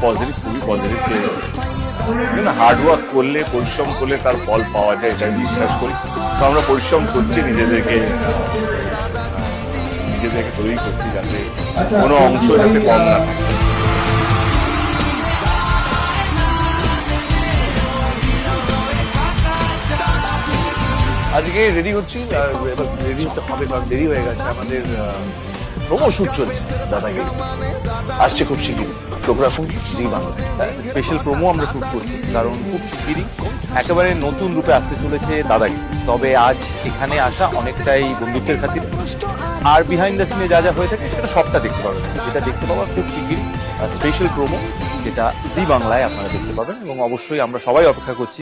Positive, খুবই positive. Hard work করলে, পরিশ্রম করলে তার ফল পাওয়া যায়, এটা বিশ্বাস করি। তো আমরা পরিশ্রম করছি, নিজেদেরকে তৈরি করছি যাতে কোনো অংশ যাতে কম না থাকে। আজকে রেডি হচ্ছি, আর এবার রেডি হতে হবে কারণ দেরি হয়ে গেছে। আমাদের প্রোমো শুট চলছে দাদাগিরি, আসছে খুব শিগগিরই। চোখ রাখুন জি বাংলা। স্পেশাল প্রোমো আমরা শুট করছি, কারণ খুব শিগগিরই একেবারে নতুন রূপে আসতে চলেছে দাদাগিরি। তবে আজ এখানে আসা অনেকটাই বন্ধুত্বের খাতিরে, আর বিহাইন্ড দ্য সিনে যা যা হয়ে থাকে সেটা সবটা দেখতে পাবেন। যেটা দেখতে পাওয়া খুব শিগগিরই স্পেশাল প্রোমো, যেটা জি বাংলায় আপনারা দেখতে পাবেন, এবং অবশ্যই আমরা সবাই অপেক্ষা করছি